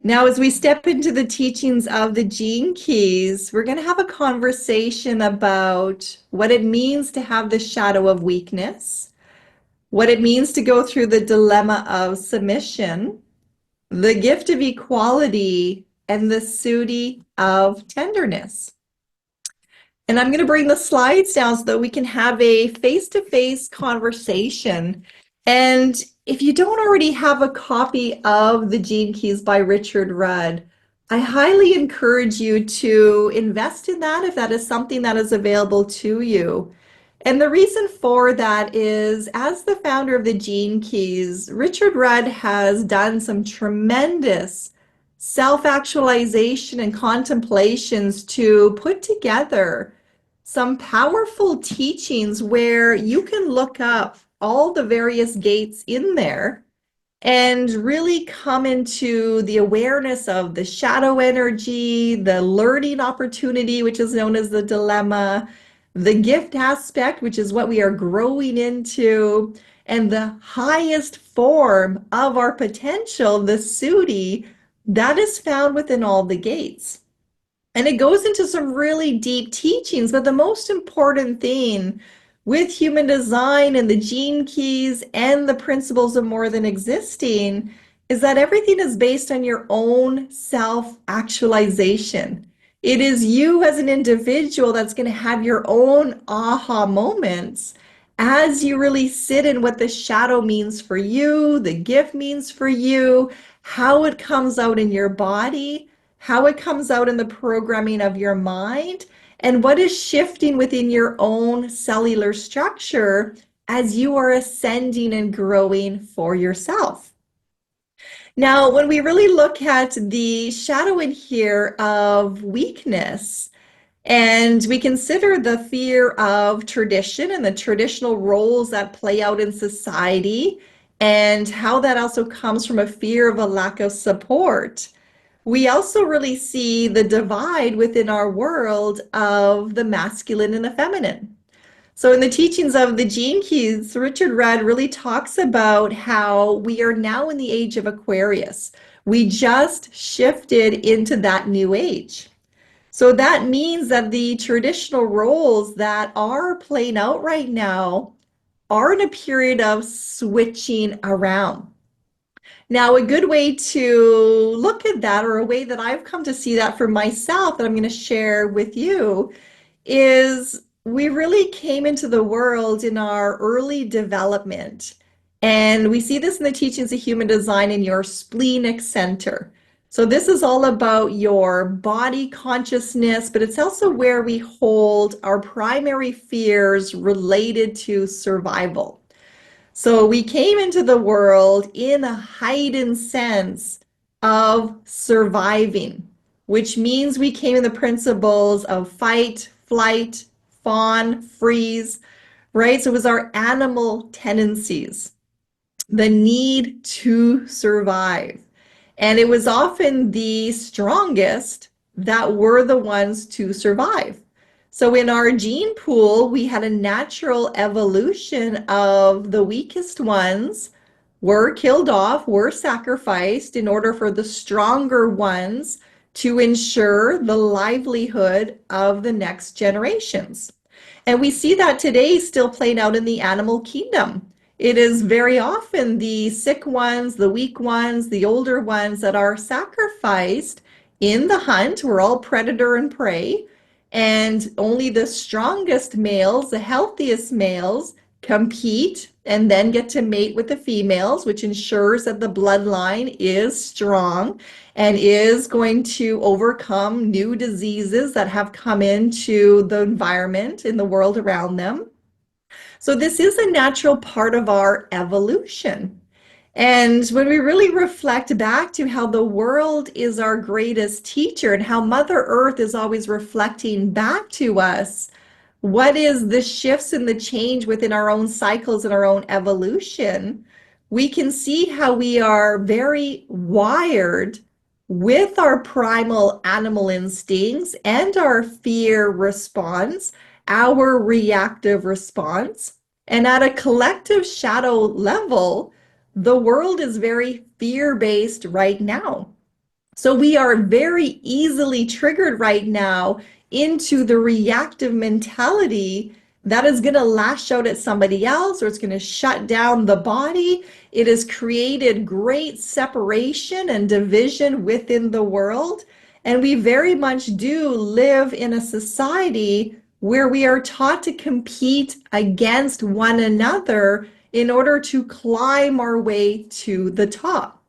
Now, as we step into the teachings of the gene keys, we're going to have a conversation about what it means to have the shadow of weakness, what it means to go through the dilemma of submission, the gift of equality, and the siddhi of tenderness. And I'm going to bring the slides down so that we can have a face-to-face conversation. And if you don't already have a copy of The Gene Keys by Richard Rudd, I highly encourage you to invest in that if that is something that is available to you. And the reason for that is, as the founder of the Gene Keys, Richard Rudd has done some tremendous self-actualization and contemplations to put together some powerful teachings where you can look up all the various gates in there and really come into the awareness of the shadow energy, the learning opportunity, which is known as the dilemma, the gift aspect, which is what we are growing into, and the highest form of our potential, the siddhi, that is found within all the gates. And it goes into some really deep teachings, but the most important thing with human design and the gene keys and the principles of more than existing is that everything is based on your own self-actualization. It is you as an individual that's going to have your own aha moments as you really sit in what the shadow means for you, the gift means for you, how it comes out in your body, how it comes out in the programming of your mind, and what is shifting within your own cellular structure as you are ascending and growing for yourself. Now, when we really look at the shadow in here of weakness, and we consider the fear of tradition and the traditional roles that play out in society, and how that also comes from a fear of a lack of support, we also really see the divide within our world of the masculine and the feminine. So in the teachings of the Gene Keys, Richard Rudd really talks about how we are now in the age of Aquarius. We just shifted into that new age. So that means that the traditional roles that are playing out right now are in a period of switching around. Now, a good way to look at that, or a way that I've come to see that for myself that I'm going to share with you, is we really came into the world in our early development. And we see this in the teachings of human design in your splenic center. So this is all about your body consciousness, but it's also where we hold our primary fears related to survival. So we came into the world in a heightened sense of surviving, which means we came in the principles of fight, flight, fawn, freeze, right? So it was our animal tendencies, the need to survive. And it was often the strongest that were the ones to survive. So in our gene pool, we had a natural evolution of the weakest ones were killed off, were sacrificed in order for the stronger ones to ensure the livelihood of the next generations. And we see that today still playing out in the animal kingdom. It is very often the sick ones, the weak ones, the older ones that are sacrificed in the hunt. We're all predator and prey, and only the strongest males, the healthiest males, compete and then get to mate with the females, which ensures that the bloodline is strong and is going to overcome new diseases that have come into the environment in the world around them. So this is a natural part of our evolution. And when we really reflect back to how the world is our greatest teacher and how Mother Earth is always reflecting back to us, what is the shifts and the change within our own cycles and our own evolution, we can see how we are very wired with our primal animal instincts and our fear response, our reactive response. And at a collective shadow level, the world is very fear-based right now. So we are very easily triggered right now into the reactive mentality that is going to lash out at somebody else, or it's going to shut down the body. It has created great separation and division within the world. And we very much do live in a society where we are taught to compete against one another in order to climb our way to the top.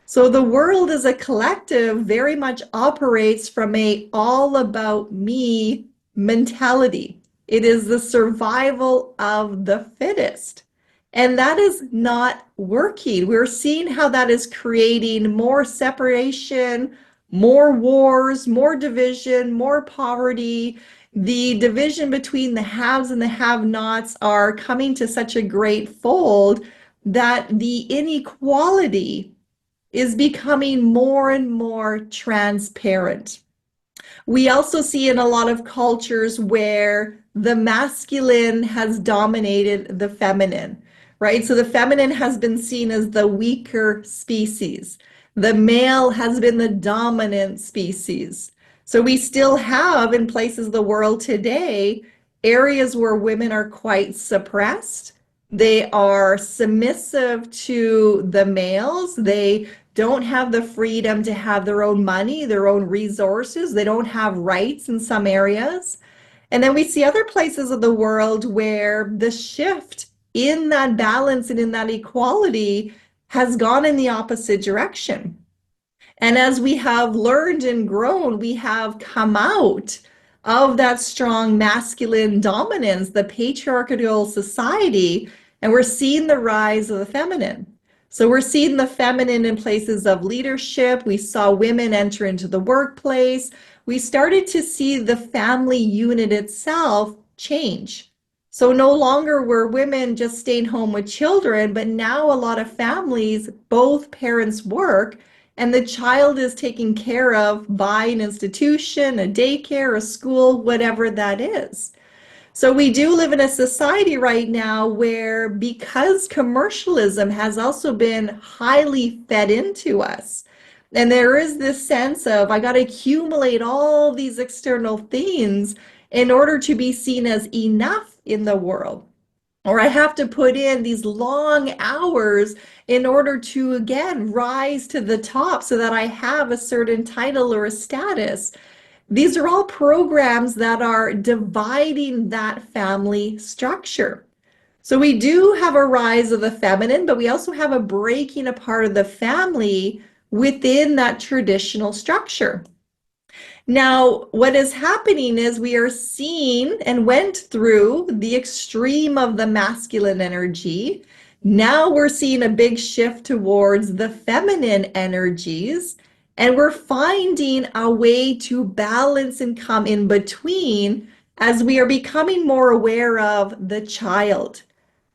So the world as a collective very much operates from a all about me mentality. It is the survival of the fittest. And that is not working. We're seeing how that is creating more separation, more wars, more division, more poverty. The division between the haves and the have-nots are coming to such a great fold that the inequality is becoming more and more transparent. We also see in a lot of cultures where the masculine has dominated the feminine, right? So the feminine has been seen as the weaker species. The male has been the dominant species. So we still have in places of the world today areas where women are quite suppressed. They are submissive to the males. They don't have the freedom to have their own money, their own resources. They don't have rights in some areas. And then we see other places of the world where the shift in that balance and in that equality has gone in the opposite direction. And as we have learned and grown, we have come out of that strong masculine dominance, the patriarchal society, and we're seeing the rise of the feminine. So we're seeing the feminine in places of leadership. We saw women enter into the workplace. We started to see the family unit itself change. So no longer were women just staying home with children, but now a lot of families, both parents work, and the child is taken care of by an institution, a daycare, a school, whatever that is. So we do live in a society right now where, because commercialism has also been highly fed into us, and there is this sense of, I got to accumulate all these external things in order to be seen as enough in the world. Or I have to put in these long hours in order to, again, rise to the top so that I have a certain title or a status. These are all programs that are dividing that family structure. So we do have a rise of the feminine, but we also have a breaking apart of the family within that traditional structure. Now, what is happening is we are seeing and went through the extreme of the masculine energy. Now we're seeing a big shift towards the feminine energies, and we're finding a way to balance and come in between as we are becoming more aware of the child.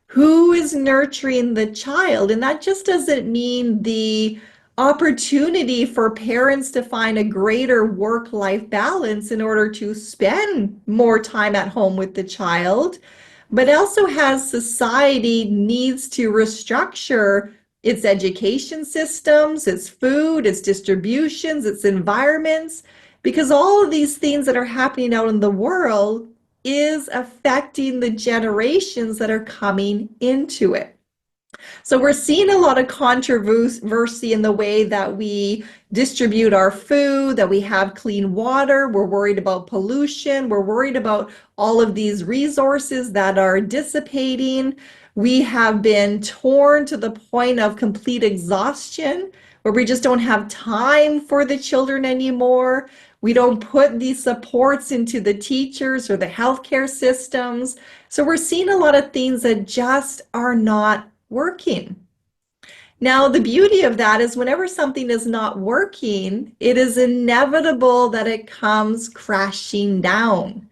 Who is nurturing the child? And that just doesn't mean the opportunity for parents to find a greater work-life balance in order to spend more time at home with the child, but also has society needs to restructure its education systems, its food, its distributions, its environments, because all of these things that are happening out in the world is affecting the generations that are coming into it. So we're seeing a lot of controversy in the way that we distribute our food, that we have clean water. We're worried about pollution. We're worried about all of these resources that are dissipating. We have been torn to the point of complete exhaustion, where we just don't have time for the children anymore. We don't put these supports into the teachers or the healthcare systems. So we're seeing a lot of things that just are not working. Now, the beauty of that is whenever something is not working, it is inevitable that it comes crashing down.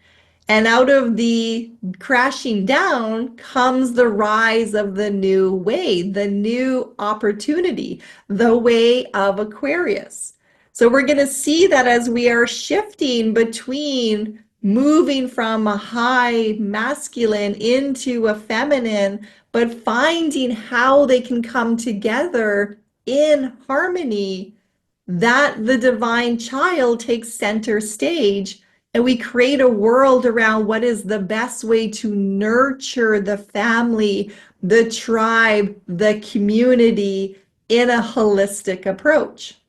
And out of the crashing down comes the rise of the new way, the new opportunity, the way of Aquarius. So we're going to see that as we are shifting between moving from a high masculine into a feminine, but finding how they can come together in harmony, that the divine child takes center stage, and we create a world around what is the best way to nurture the family, the tribe, the community in a holistic approach.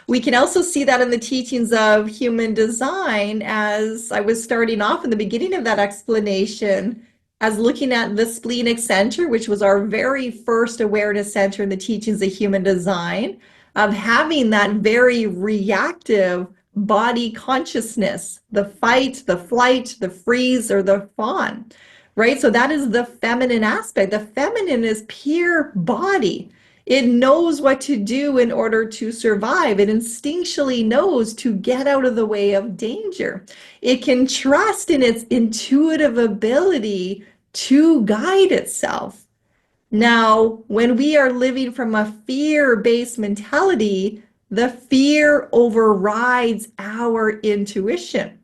We can also see that in the teachings of human design, as I was starting off in the beginning of that explanation, as looking at the splenic center, which was our very first awareness center in the teachings of human design, of having that very reactive body consciousness, the fight, the flight, the freeze, or the fawn, right? So that is the feminine aspect. The feminine is pure body. It knows what to do in order to survive. It instinctually knows to get out of the way of danger. It can trust in its intuitive ability to guide itself. Now, when we are living from a fear-based mentality, the fear overrides our intuition.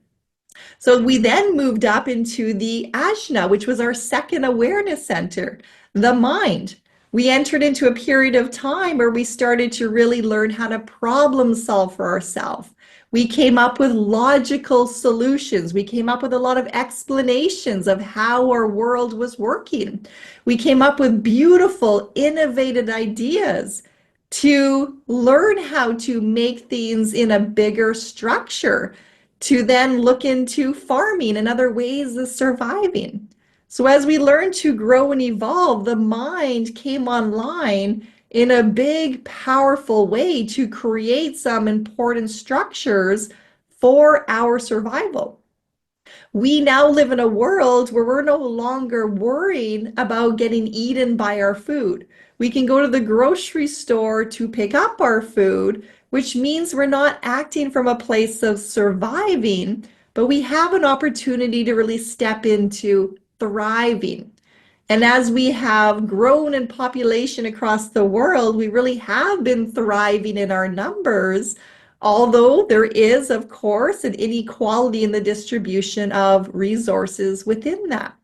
So we then moved up into the ajna, which was our second awareness center, the mind. We entered into a period of time where we started to really learn how to problem solve for ourselves. We came up with logical solutions. We came up with a lot of explanations of how our world was working. We came up with beautiful, innovative ideas to learn how to make things in a bigger structure, to then look into farming and other ways of surviving. So as we learn to grow and evolve, the mind came online in a big, powerful way to create some important structures for our survival. We now live in a world where we're no longer worrying about getting eaten by our food. We can go to the grocery store to pick up our food, which means we're not acting from a place of surviving, but we have an opportunity to really step into thriving. And as we have grown in population across the world, we really have been thriving in our numbers, although there is, of course, an inequality in the distribution of resources within that.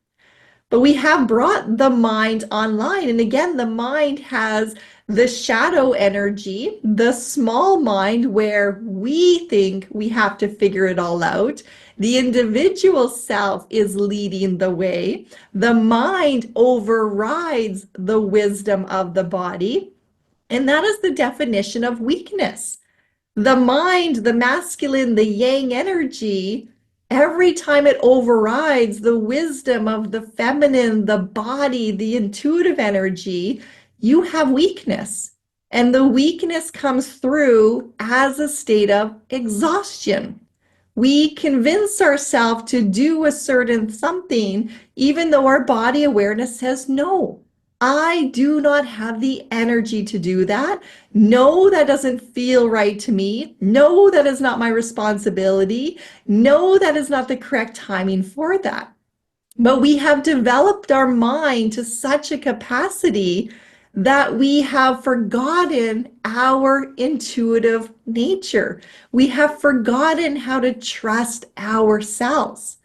But we have brought the mind online. And again, the mind has the shadow energy, the small mind where we think we have to figure it all out. The individual self is leading the way. The mind overrides the wisdom of the body. And that is the definition of weakness. The mind, the masculine, the yang energy, every time it overrides the wisdom of the feminine, the body, the intuitive energy, you have weakness. And the weakness comes through as a state of exhaustion. We convince ourselves to do a certain something, even though our body awareness says no. I do not have the energy to do that. No, that doesn't feel right to me. No, that is not my responsibility. No, that is not the correct timing for that. But we have developed our mind to such a capacity that we have forgotten our intuitive nature. We have forgotten how to trust ourselves.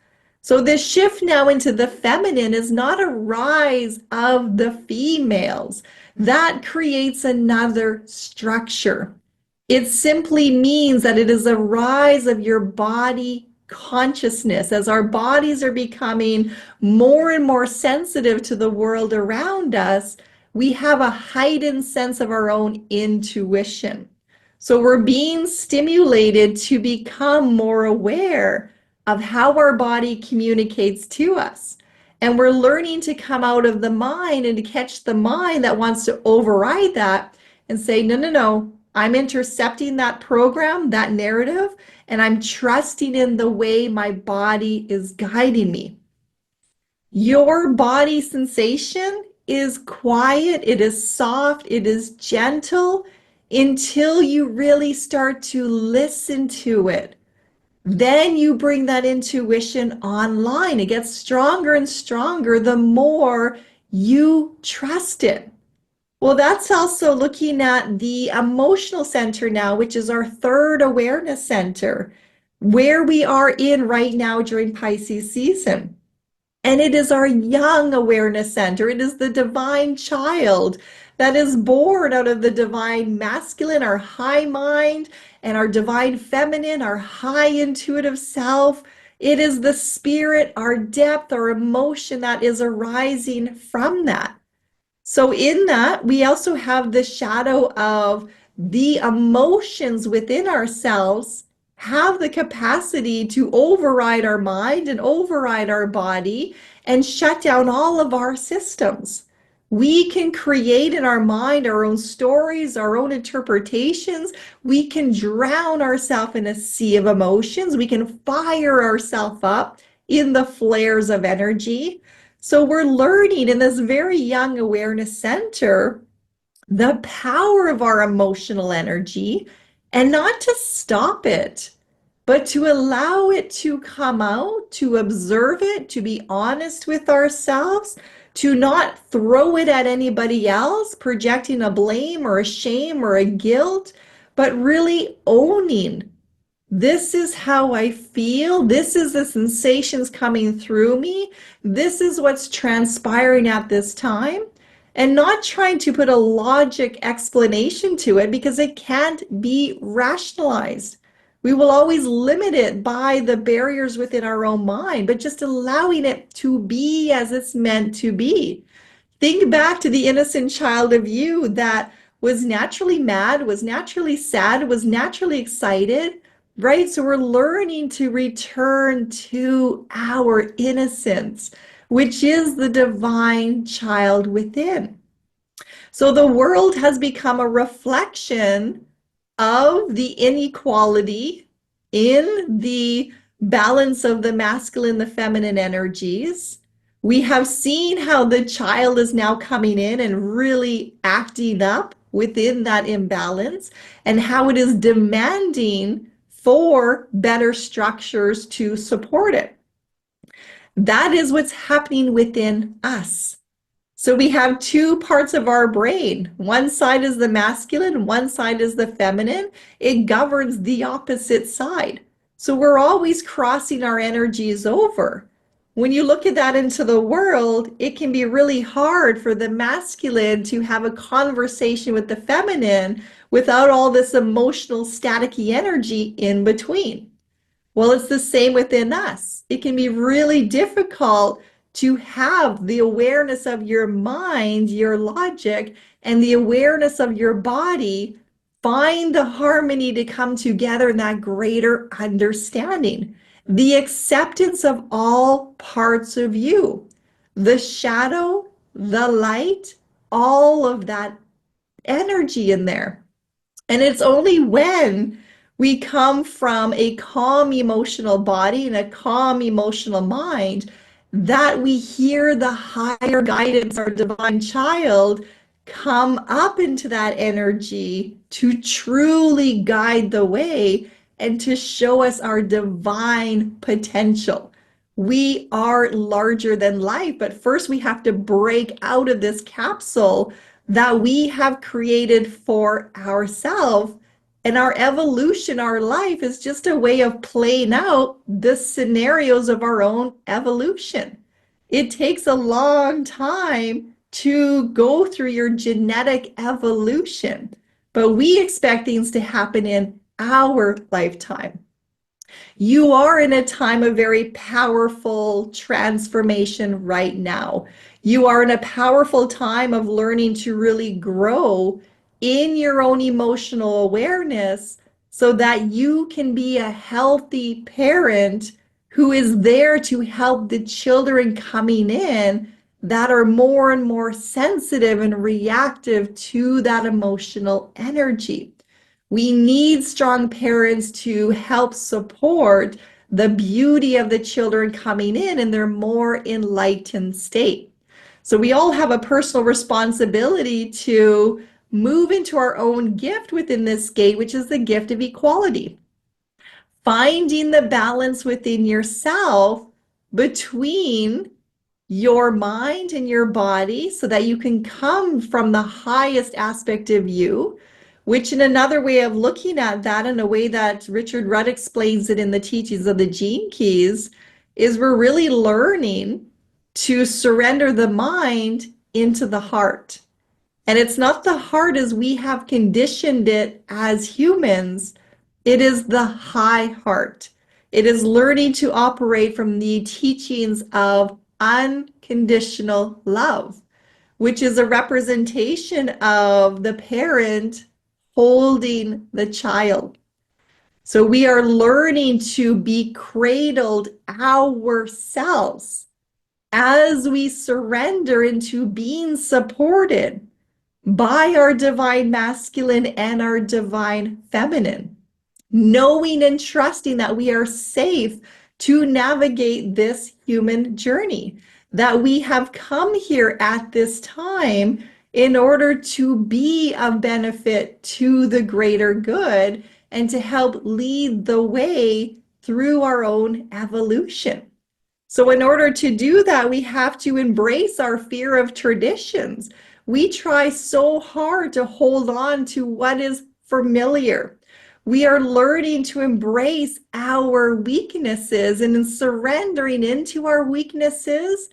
So this shift now into the feminine is not a rise of the females. That creates another structure. It simply means that it is a rise of your body consciousness. As our bodies are becoming more and more sensitive to the world around us, we have a heightened sense of our own intuition. So we're being stimulated to become more aware of how our body communicates to us. And we're learning to come out of the mind and to catch the mind that wants to override that and say, no, no, no, I'm intercepting that program, that narrative, and I'm trusting in the way my body is guiding me. Your body sensation is quiet, it is soft, it is gentle until you really start to listen to it. Then you bring that intuition online. It gets stronger and stronger the more you trust it. Well, that's also looking at the emotional center now, which is our third awareness center. where we are in right now during Pisces season. And it is our young awareness center. It is the divine child that is born out of the divine masculine, our high mind, and our divine feminine, our high intuitive self. It is the spirit, our depth, our emotion that is arising from that. So in that, we also have the shadow of the emotions within ourselves have the capacity to override our mind and override our body and shut down all of our systems. We can create in our mind our own stories, our own interpretations. We can drown ourselves in a sea of emotions. We can fire ourselves up in the flares of energy. So we're learning in this very young awareness center the power of our emotional energy, and not to stop it, but to allow it to come out, to observe it, to be honest with ourselves, to not throw it at anybody else, projecting a blame or a shame or a guilt, but really owning, this is how I feel. This is the sensations coming through me. This is what's transpiring at this time. And not trying to put a logic explanation to it because it can't be rationalized. We will always limit it by the barriers within our own mind, but just allowing it to be as it's meant to be. Think back to the innocent child of you that was naturally mad, was naturally sad, was naturally excited, right? So we're learning to return to our innocence, which is the divine child within. So the world has become a reflection of the inequality in the balance of the masculine, the feminine energies. We have seen how the child is now coming in and really acting up within that imbalance, and how it is demanding for better structures to support it. That is what's happening within us. So we have two parts of our brain. One side is the masculine, one side is the feminine. It governs the opposite side. So we're always crossing our energies over. When you look at that into the world, it can be really hard for the masculine to have a conversation with the feminine without all this emotional staticky energy in between. Well, it's the same within us. It can be really difficult to have the awareness of your mind, your logic, and the awareness of your body find the harmony to come together in that greater understanding. The acceptance of all parts of you, the shadow, the light, all of that energy in there. And it's only when we come from a calm emotional body and a calm emotional mind that we hear the higher guidance, our divine child, come up into that energy to truly guide the way and to show us our divine potential. We are larger than life, but first we have to break out of this capsule that we have created for ourselves. And our evolution, our life is just a way of playing out the scenarios of our own evolution. It takes a long time to go through your genetic evolution, but we expect things to happen in our lifetime. You are in a time of very powerful transformation right now. You are in a powerful time of learning to really grow in your own emotional awareness so that you can be a healthy parent who is there to help the children coming in that are more and more sensitive and reactive to that emotional energy. We need strong parents to help support the beauty of the children coming in their more enlightened state. So we all have a personal responsibility to move into our own gift within this gate, which is the gift of equality. Finding the balance within yourself between your mind and your body so that you can come from the highest aspect of you, which in another way of looking at that, in a way that Richard Rudd explains it in the teachings of the Gene Keys, is we're really learning to surrender the mind into the heart. And it's not the heart as we have conditioned it as humans, it is the high heart. It is learning to operate from the teachings of unconditional love, which is a representation of the parent holding the child. So we are learning to be cradled ourselves as we surrender into being supported by our divine masculine and our divine feminine, knowing and trusting that we are safe to navigate this human journey, that we have come here at this time in order to be of benefit to the greater good and to help lead the way through our own evolution. So in order to do that, we have to embrace our fear of traditions. We try so hard to hold on to what is familiar. We are learning to embrace our weaknesses, and in surrendering into our weaknesses,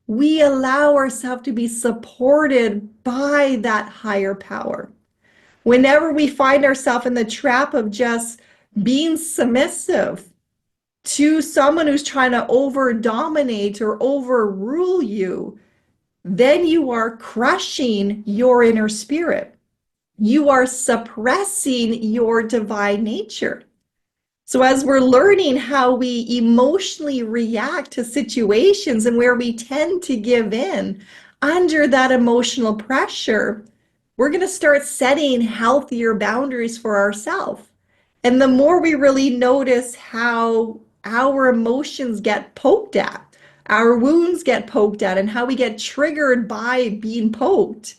we allow ourselves to be supported by that higher power. Whenever we find ourselves in the trap of just being submissive to someone who's trying to over dominate or overrule you, then you are crushing your inner spirit. You are suppressing your divine nature. So as we're learning how we emotionally react to situations and where we tend to give in under that emotional pressure, we're going to start setting healthier boundaries for ourselves. And the more we really notice how our emotions get poked at, our wounds get poked at, and how we get triggered by being poked,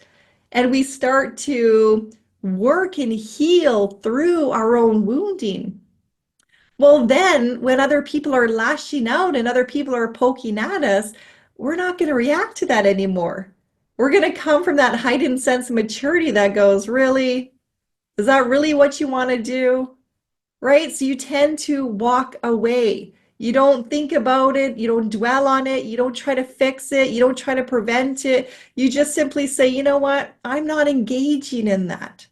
and we start to work and heal through our own wounding, well, then when other people are lashing out and other people are poking at us, we're not going to react to that anymore. We're going to come from that heightened sense of maturity that goes, really? Is that really what you want to do? Right? So you tend to walk away. You don't think about it. You don't dwell on it. You don't try to fix it. You don't try to prevent it. You just simply say, you know what? I'm not engaging in that.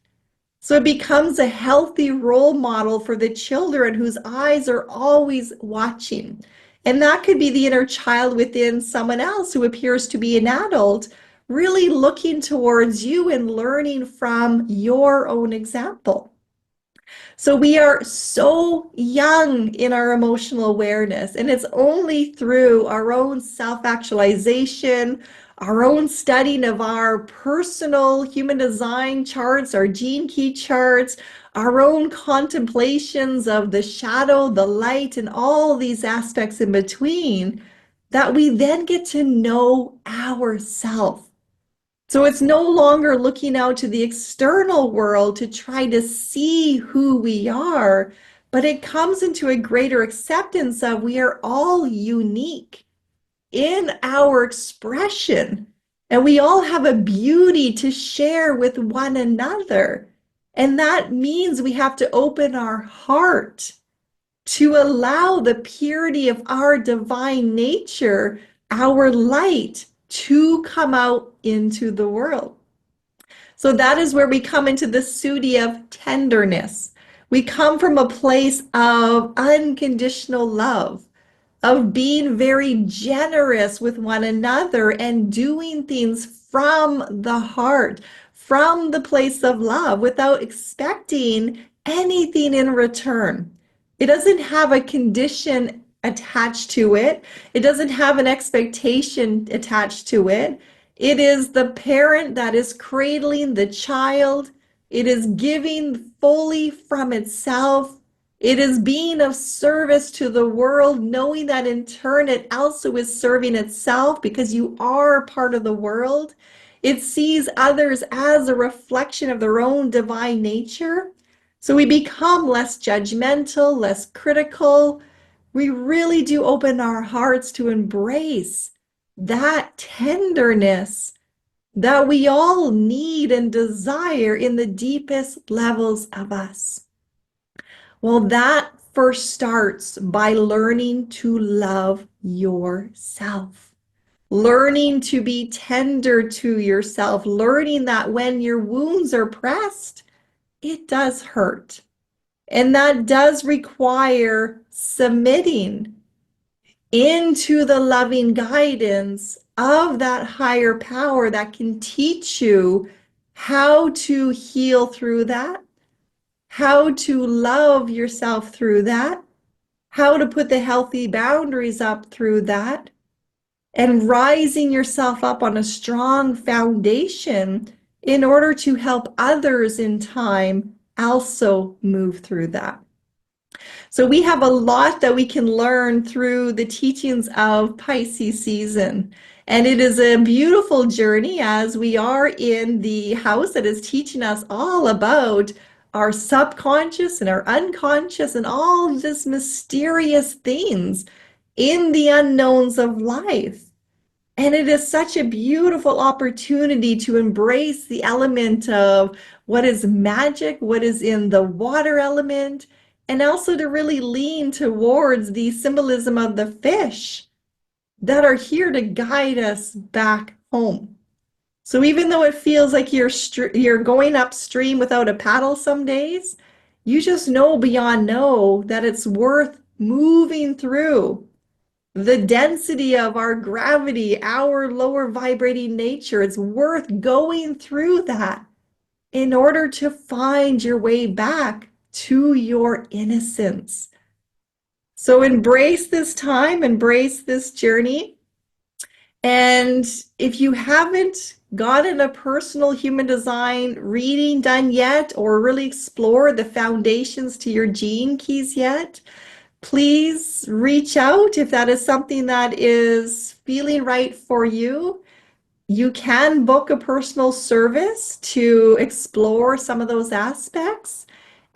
So it becomes a healthy role model for the children whose eyes are always watching. And that could be the inner child within someone else who appears to be an adult, really looking towards you and learning from your own example. So we are so young in our emotional awareness, and it's only through our own self-actualization, our own studying of our personal human design charts, our gene key charts, our own contemplations of the shadow, the light, and all these aspects in between, that we then get to know ourselves. So it's no longer looking out to the external world to try to see who we are, but it comes into a greater acceptance of we are all unique in our expression, and we all have a beauty to share with one another. And that means we have to open our heart to allow the purity of our divine nature, our light, to come out into the world. So that is where we come into the siddhi of tenderness. We come from a place of unconditional love, of being very generous with one another and doing things from the heart, from the place of love, without expecting anything in return. It doesn't have a condition attached to it. It doesn't have an expectation attached to it. It is the parent that is cradling the child. It is giving fully from itself. It is being of service to the world, knowing that in turn it also is serving itself because you are part of the world. It sees others as a reflection of their own divine nature. So we become less judgmental, less critical. We really do open our hearts to embrace that tenderness that we all need and desire in the deepest levels of us. Well, that first starts by learning to love yourself, learning to be tender to yourself, learning that when your wounds are pressed, it does hurt. And that does require submitting into the loving guidance of that higher power that can teach you how to heal through that, how to love yourself through that, how to put the healthy boundaries up through that, and rising yourself up on a strong foundation in order to help others in time also move through that. So we have a lot that we can learn through the teachings of Pisces season. And it is a beautiful journey as we are in the house that is teaching us all about our subconscious and our unconscious and all this mysterious things in the unknowns of life. And it is such a beautiful opportunity to embrace the element of what is magic, what is in the water element, and also to really lean towards the symbolism of the fish that are here to guide us back home. So even though it feels like you're going upstream without a paddle some days, you just know beyond know that it's worth moving through the density of our gravity, our lower vibrating nature. It's worth going through that in order to find your way back to your innocence. So embrace this time, embrace this journey. And if you haven't gotten a personal human design reading done yet, or really explored the foundations to your gene keys yet, please reach out if that is something that is feeling right for you. You can book a personal service to explore some of those aspects.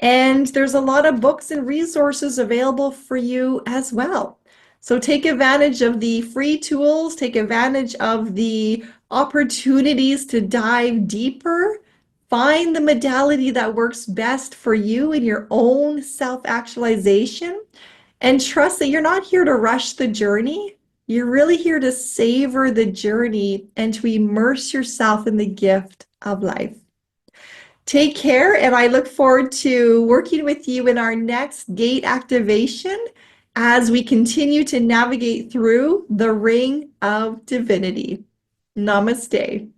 And there's a lot of books and resources available for you as well. So take advantage of the free tools, take advantage of the opportunities to dive deeper, find the modality that works best for you in your own self-actualization, and trust that you're not here to rush the journey. You're really here to savor the journey and to immerse yourself in the gift of life. Take care, and I look forward to working with you in our next gate activation as we continue to navigate through the Ring of Divinity. Namaste.